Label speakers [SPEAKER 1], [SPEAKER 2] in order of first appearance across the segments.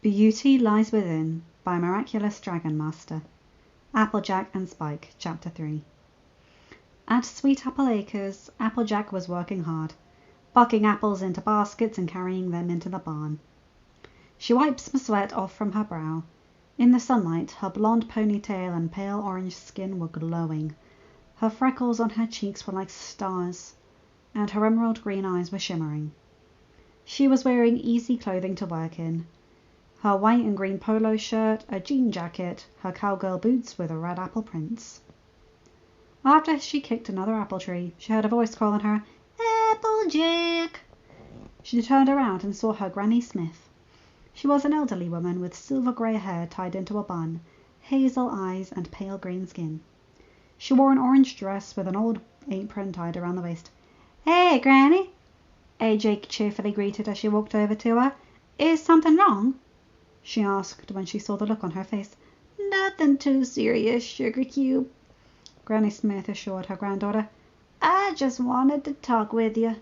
[SPEAKER 1] Beauty Lies Within by MiraculousDragonMaster. Applejack and Spike, Chapter 3. At Sweet Apple Acres, Applejack was working hard, bucking apples into baskets and carrying them into the barn. She wiped some sweat off from her brow. In the sunlight, her blonde ponytail and pale orange skin were glowing. Her freckles on her cheeks were like stars, and her emerald green eyes were shimmering. She was wearing easy clothing to work in. Her white and green polo shirt, a jean jacket, her cowgirl boots with red apple prints. After she kicked another apple tree, she heard a voice calling her, "Applejack!" She turned around and saw her Granny Smith. She was an elderly woman with silver grey hair tied into a bun, hazel eyes and pale green skin. She wore an orange dress with an old apron tied around the waist. "Hey, Granny!" AJ cheerfully greeted as she walked over to her. "Is something wrong?" she asked when she saw the look on her face. "Nothing too serious, Sugar Cube," Granny Smith assured her granddaughter. "I just wanted to talk with you."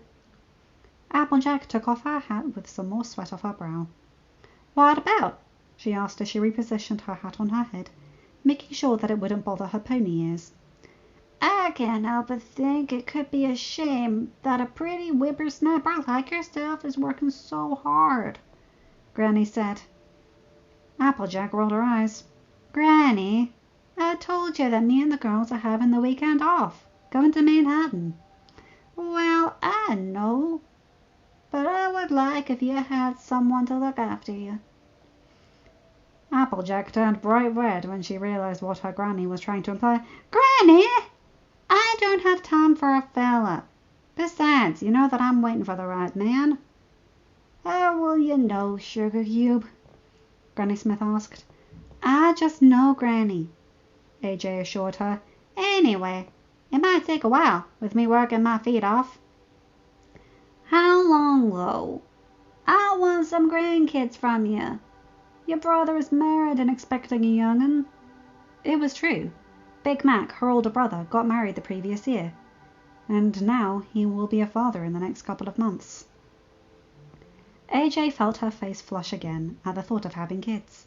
[SPEAKER 1] Applejack took off her hat with some more sweat off her brow. "What about?" she asked as she repositioned her hat on her head, making sure that it wouldn't bother her pony ears. "I can't help but think it could be a shame that a pretty whippersnapper like yourself is working so hard," Granny said. Applejack rolled her eyes. "Granny, I told you that me and the girls are having the weekend off, going to Manhattan." "Well, I know, but I would like if you had someone to look after you." Applejack turned bright red when she realized what her granny was trying to imply. "Granny, I don't have time for a fella. Besides, you know that I'm waiting for the right man." "How will you know, Sugar Cube?" Granny Smith asked. "I just know, Granny," AJ assured her. "Anyway, it might take a while, with me working my feet off." "How long, though? I want some grandkids from you. Your brother is married and expecting a young'un." It was true. Big Mac, her older brother, got married the previous year, and now he will be a father in the next couple of months. AJ felt her face flush again at the thought of having kids,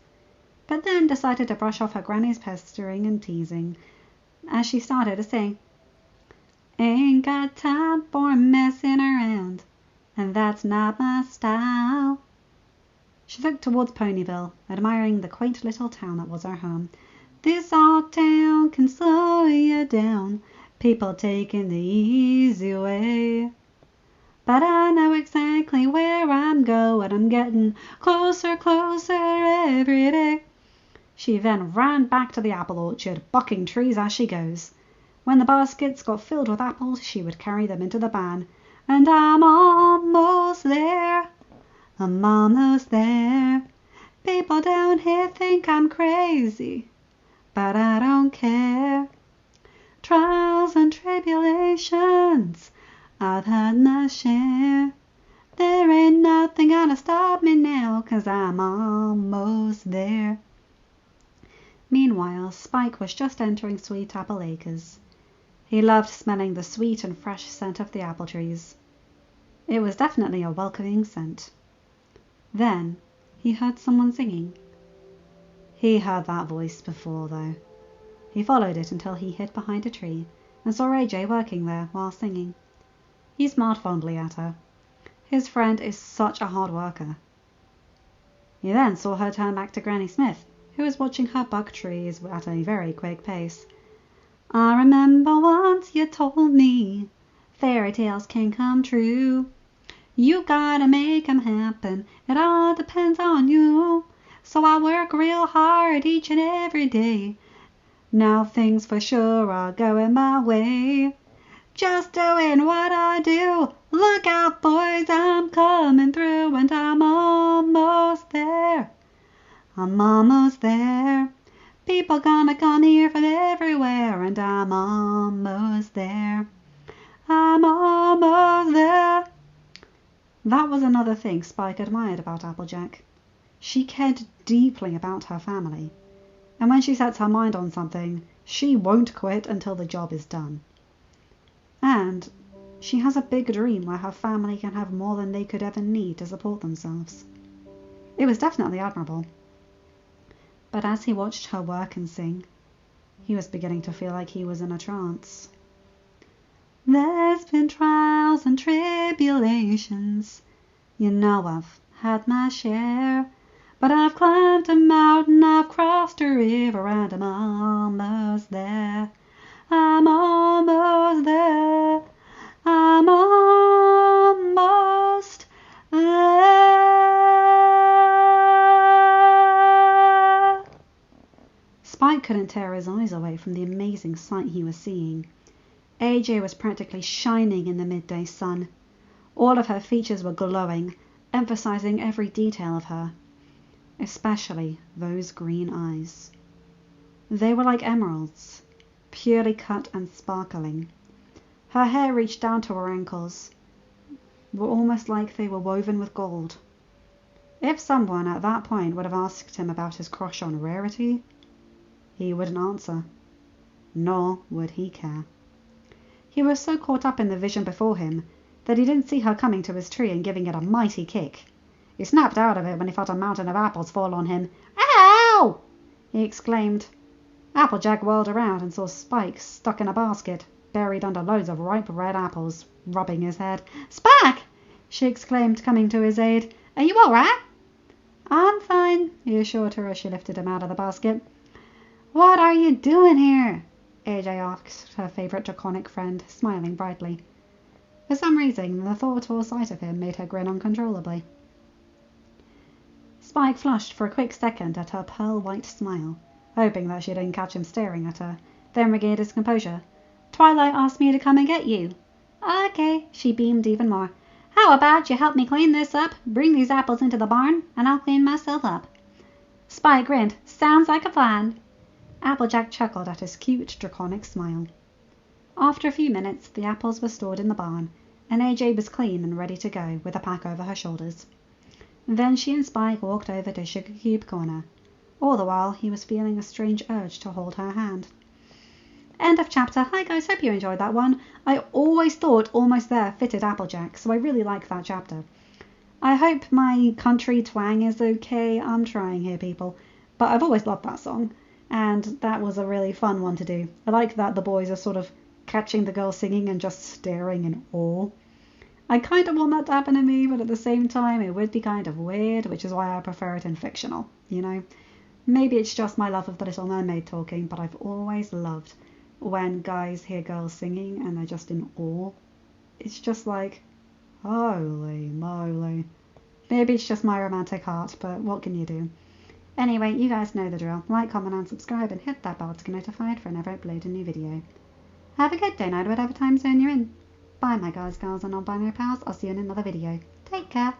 [SPEAKER 1] but then decided to brush off her granny's pestering and teasing as she started to sing, "Ain't got time for messing around, and that's not my style." She looked towards Ponyville, admiring the quaint little town that was her home. "This old town can slow you down, people taking the easy way. But I know exactly where I'm going, I'm getting closer, closer every day." She then ran back to the apple orchard, bucking trees as she goes. When the baskets got filled with apples, she would carry them into the barn. "And I'm almost there, I'm almost there. People down here think I'm crazy, but I don't care. Trials and tribulations, I've had my share. There ain't nothing gonna stop me now, 'cause I'm almost there." Meanwhile, Spike was just entering Sweet Apple Acres. He loved smelling the sweet and fresh scent of the apple trees. It was definitely a welcoming scent. Then he heard someone singing. He heard that voice before, though. He followed it until he hid behind a tree and saw AJ working there while singing. He smiled fondly at her. His friend is such a hard worker. He then saw her turn back to Granny Smith, who was watching her buck trees at a very quick pace. "I remember once you told me fairy tales can come true. You gotta make 'em happen, it all depends on you. So I work real hard each and every day. Now things for sure are going my way. Just doing what I do. Look out, boys, I'm coming through, and I'm almost there. I'm almost there. People gonna come here from everywhere, and I'm almost there. I'm almost there." That was another thing Spike admired about Applejack. She cared deeply about her family, and when she sets her mind on something, she won't quit until the job is done. And she has a big dream where her family can have more than they could ever need to support themselves. It was definitely admirable. But as he watched her work and sing, he was beginning to feel like he was in a trance. There's been trials and tribulations, you know I've had my share, but I've climbed a mountain, I've crossed a river, and I'm almost there. I'm almost there. I'm almost there. Spike couldn't tear his eyes away from the amazing sight he was seeing. AJ was practically shining in the midday sun. All of her features were glowing, emphasizing every detail of her, especially those green eyes. They were like emeralds, purely cut and sparkling. Her hair reached down to her ankles, were almost like they were woven with gold. If someone at that point would have asked him about his crush on Rarity, he wouldn't answer, nor would he care. He was so caught up in the vision before him that he didn't see her coming to his tree and giving it a mighty kick. He snapped out of it when he felt a mountain of apples fall on him. "Ow!" he exclaimed. Applejack whirled around and saw Spike stuck in a basket, buried under loads of ripe red apples, rubbing his head. "Spike!" she exclaimed, coming to his aid. "Are you all right?" "I'm fine," he assured her as she lifted him out of the basket. "What are you doing here?" AJ asked her favourite draconic friend, smiling brightly. For some reason, the thought or sight of him made her grin uncontrollably. Spike flushed for a quick second at her pearl-white smile, hoping that she didn't catch him staring at her, then regained his composure. "Twilight asked me to come and get you." "Okay," she beamed even more. "How about you help me clean this up, bring these apples into the barn, and I'll clean myself up." Spike grinned. "Sounds like a plan." Applejack chuckled at his cute draconic smile. After a few minutes, the apples were stored in the barn, and AJ was clean and ready to go, with a pack over her shoulders. Then she and Spike walked over to Sugar Cube Corner. All the while, he was feeling a strange urge to hold her hand. End of chapter. Hi guys, hope you enjoyed that one. I always thought Almost There fitted Applejack, so I really like that chapter. I hope my country twang is okay. I'm trying here, people. But I've always loved that song, and that was a really fun one to do. I like that the boys are sort of catching the girl singing and just staring in awe. I kind of want that to happen to me, but at the same time it would be kind of weird, which is why I prefer it in fictional, you know? Maybe it's just my love of the Little Mermaid talking, but I've always loved when guys hear girls singing and they're just in awe. It's just like, holy moly. Maybe it's just my romantic heart, but what can you do? Anyway, you guys know the drill. Like, comment and subscribe and hit that bell to get notified for whenever I upload a new video. Have a good day, night, whatever time zone you're in. Bye, my guys, girls, and non-binary pals. I'll see you in another video. Take care.